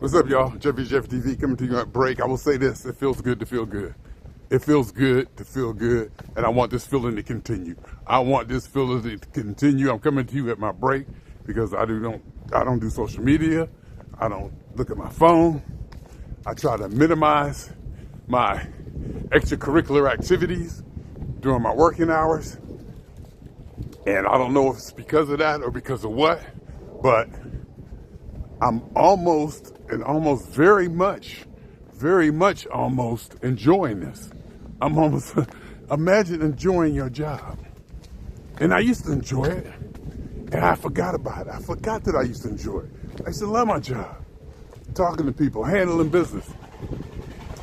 What's up, y'all? Jeffy TV coming to you at break. I will say this: it feels good to feel good. It feels good to feel good, and I want this feeling to continue. I want this feeling to continue. I'm coming to you at my break because I don't do social media. I don't look at my phone. I try to minimize my extracurricular activities during my working hours. And I don't know if it's because of that or because of what, but I'm almost very much almost enjoying this. I'm almost, imagine enjoying your job. And I used to enjoy it, and I forgot about it. I forgot that I used to enjoy it. I used to love my job, talking to people, handling business.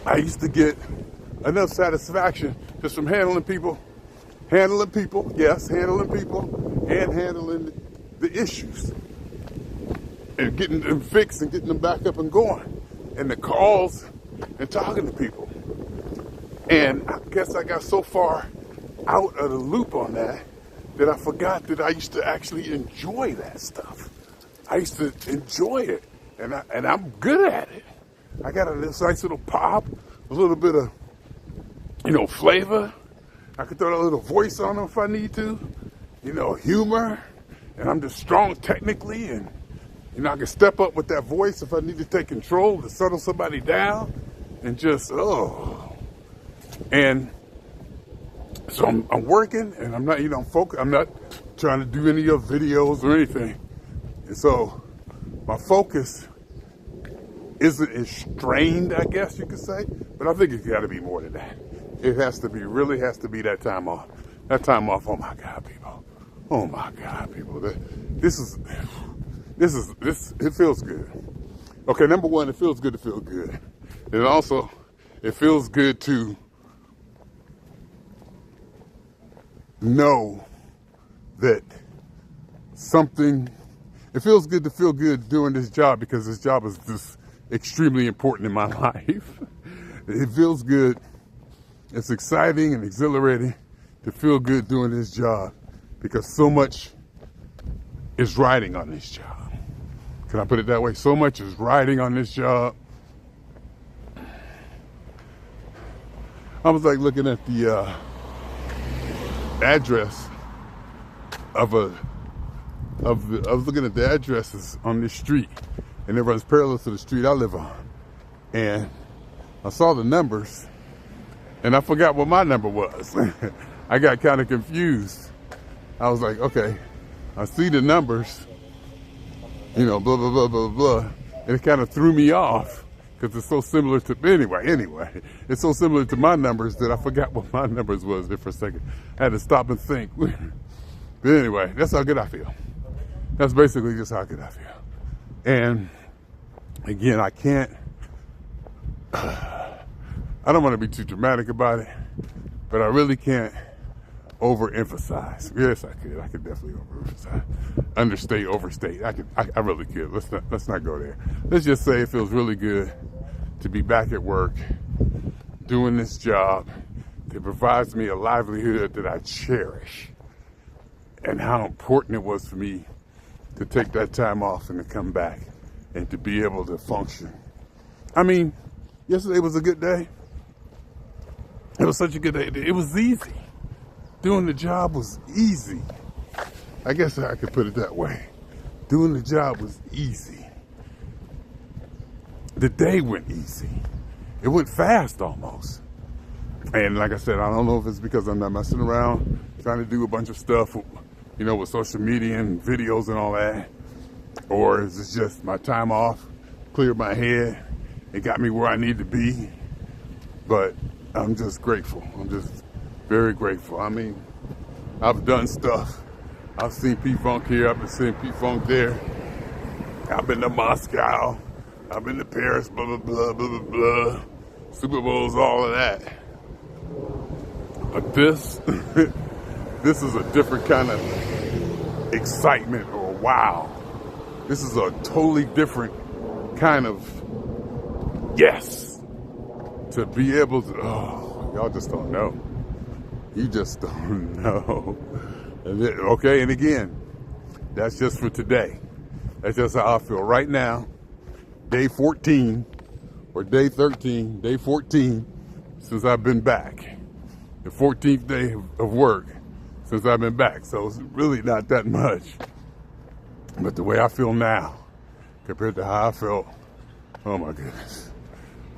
I used to get enough satisfaction just from handling people, yes, handling people, and handling the issues. And getting them fixed and getting them back up and going. And the calls and talking to people. And I guess I got so far out of the loop on that I forgot that I used to actually enjoy that stuff. I used to enjoy it. And I'm good at it. I got a nice little pop, a little bit of, flavor. I could throw a little voice on them if I need to. Humor. And I'm just strong technically, and I can step up with that voice if I need to take control to settle somebody down and just, And so I'm working, and I'm not, I'm not trying to do any of your videos or anything. And so my focus isn't as strained, I guess you could say, but I think it's got to be more than that. It really has to be that time off. That time off, oh my God, people. Oh my God, people. It feels good. Okay, number one, it feels good to feel good. And also, it feels good to know that it feels good to feel good doing this job because this job is just extremely important in my life. It feels good. It's exciting and exhilarating to feel good doing this job because so much is riding on this job. Can I put it that way? So much is riding on this job. I was like looking at the address I was looking at the addresses on this street, and it runs parallel to the street I live on. And I saw the numbers, and I forgot what my number was. I got kind of confused. I was like, okay, I see the numbers. Blah, blah, blah, blah, blah. And it kind of threw me off because it's so similar to, anyway, it's so similar to my numbers that I forgot what my numbers was there for a second. I had to stop and think. But anyway, that's how good I feel. That's basically just how good I feel. And again, I don't want to be too dramatic about it, but I really can't overemphasize. Yes, I could. I could definitely overemphasize. Understate, overstate. I really could. Let's not go there. Let's just say it feels really good to be back at work, doing this job that provides me a livelihood that I cherish, and how important it was for me to take that time off and to come back and to be able to function. I mean, yesterday was a good day. It was such a good day. It was easy. Doing the job was easy. I guess I could put it that way. Doing the job was easy. The day went easy. It went fast almost. And like I said, I don't know if it's because I'm not messing around, trying to do a bunch of stuff, with social media and videos and all that, or is it just my time off, cleared my head, it got me where I need to be. But I'm just grateful. I'm just very grateful. I mean, I've done stuff. I've seen P-Funk here. I've been seeing P-Funk there. I've been to Moscow. I've been to Paris, blah, blah, blah, blah, blah, blah. Super Bowls, all of that. But this is a different kind of excitement or wow. This is a totally different kind of yes. To be able to, y'all just don't know. You just don't know. Okay, and again, that's just for today. That's just how I feel right now. day 14 or day 13, day 14 since I've been back. The 14th day of work since I've been back. So it's really not that much. But the way I feel now compared to how I felt, oh my goodness.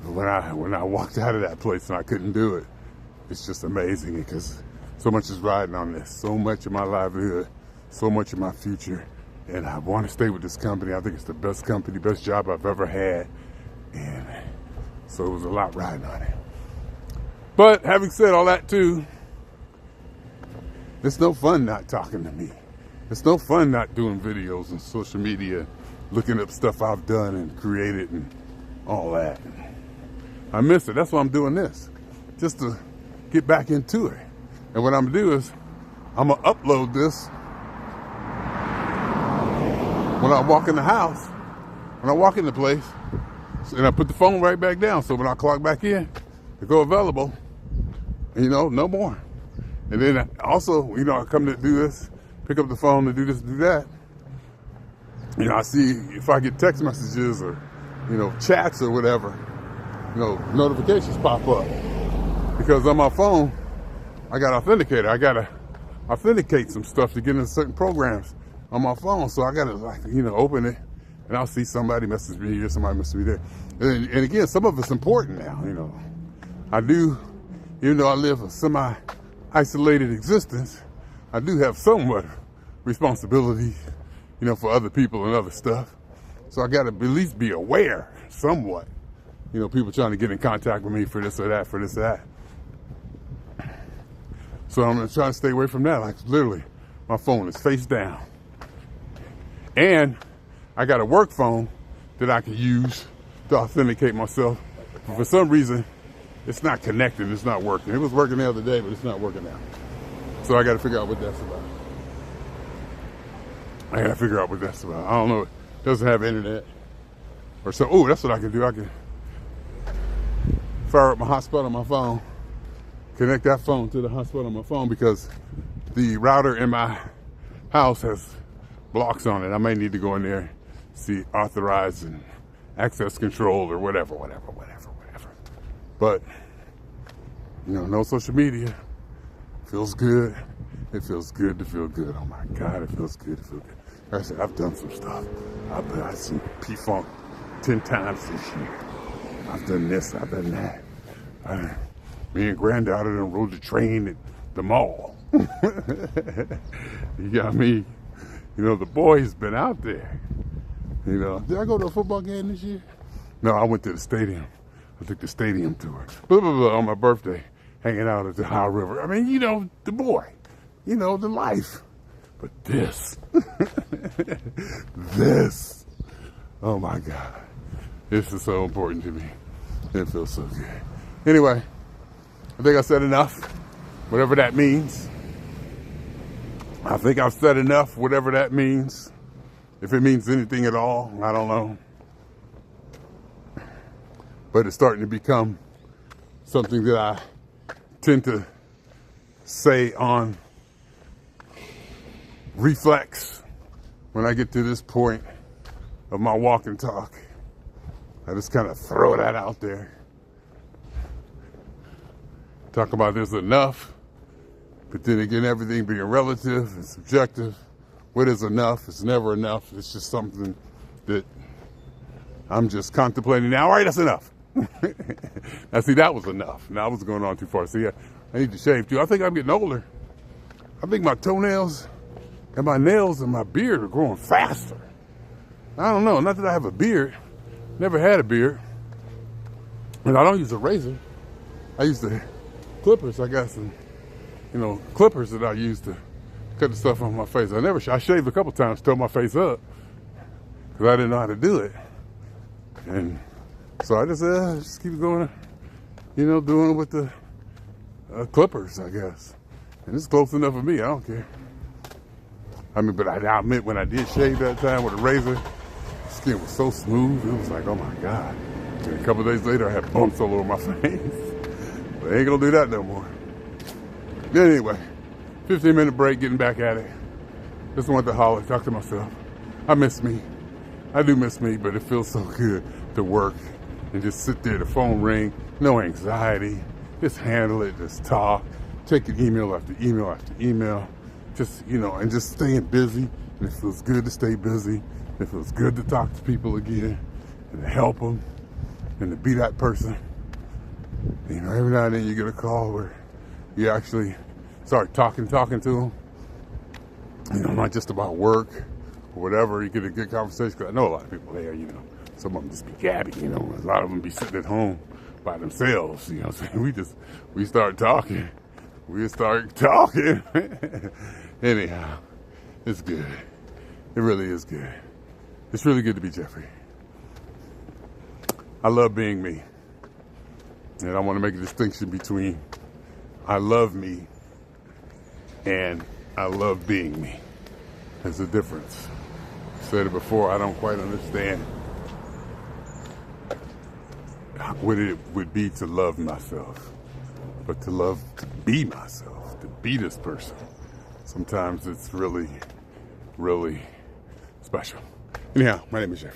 When I walked out of that place and I couldn't do it, it's just amazing because so much is riding on this. So much of my livelihood, so much of my future. And I want to stay with this company. I think it's the best company, best job I've ever had. And so it was a lot riding on it. But having said all that too, it's no fun not talking to me. It's no fun not doing videos on social media, looking up stuff I've done and created and all that. I miss it. That's why I'm doing this, just to get back into it. And what I'm gonna do is I'm gonna upload this when I walk in the house, when I walk in the place, and I put the phone right back down. So when I clock back in, to go available, no more. And then also, I come to do this, pick up the phone to do this, do that. I see if I get text messages or, chats or whatever, notifications pop up. Because on my phone, I got Authenticator. I got to authenticate some stuff to get into certain programs on my phone. So I got to, open it, and I'll see somebody message me here, somebody message me there. And again, some of it's important now, I do, even though I live a semi-isolated existence, I do have somewhat responsibility, for other people and other stuff. So I got to at least be aware somewhat. People trying to get in contact with me for this or that, for this or that. So I'm going to try to stay away from that. Like literally, my phone is face down. And I got a work phone that I can use to authenticate myself. But for some reason, it's not connected. It's not working. It was working the other day, but it's not working now. So I got to figure out what that's about. I don't know. It doesn't have internet or so. Oh, that's what I can do. I can fire up my hotspot on my phone, connect that phone to the hotspot on my phone because the router in my house has blocks on it. I may need to go in there, see authorize and access control or whatever. But, no social media. Feels good. It feels good to feel good. Oh my God, it feels good to feel good. Like I said, I've done some stuff. I've seen P-Funk 10 times this year. I've done this, I've done that. Me and granddaughter done rode the train at the mall. You got me. The boys been out there. Did I go to a football game this year? No, I went to the stadium. I took the stadium tour. On my birthday, hanging out at the Ohio River. I mean, the boy. The life. But this. This. Oh my God. This is so important to me. It feels so good. Anyway, I think I said enough, whatever that means. I think I've said enough, whatever that means. If it means anything at all, I don't know. But it's starting to become something that I tend to say on reflex when I get to this point of my walk and talk. I just kind of throw that out there. Talk about there's enough, but then again, everything being relative and subjective. What is enough? It's never enough. It's just something that I'm just contemplating now. All right, that's enough. Now, see, that was enough. Now I was going on too far. See, I need to shave too. I think I'm getting older. I think my toenails and my nails and my beard are growing faster. I don't know. Not that I have a beard. Never had a beard. And I don't use a razor. I use the clippers. I got some, clippers that I use to cut the stuff on my face. I shaved a couple times, tore my face up because I didn't know how to do it. And so I just keep going, doing it with the clippers, I guess. And it's close enough for me. I don't care. I mean, but I admit when I did shave that time with a razor, skin was so smooth. It was like, oh my God. And a couple of days later, I had bumps all over my face. But I ain't gonna do that no more. Anyway, 15-minute break, getting back at it. Just wanted to holler, talk to myself. I miss me. I do miss me, but it feels so good to work and just sit there, the phone ring, no anxiety, just handle it, just talk, taking email after email after email, just, and just staying busy. And it feels good to stay busy. It feels good to talk to people again and to help them and to be that person. Every now and then you get a call where you actually start talking to them. Not just about work or whatever. You get a good conversation. Cause I know a lot of people there, some of them just be gabbing, a lot of them be sitting at home by themselves, what I'm saying? We start talking. Anyhow, it's good. It really is good. It's really good to be Jeffrey. I love being me. And I want to make a distinction between I love me and I love being me. There's a difference. I said it before, I don't quite understand what it would be to love myself. But to be myself, to be this person, sometimes it's really, really special. Anyhow, my name is Jeffrey.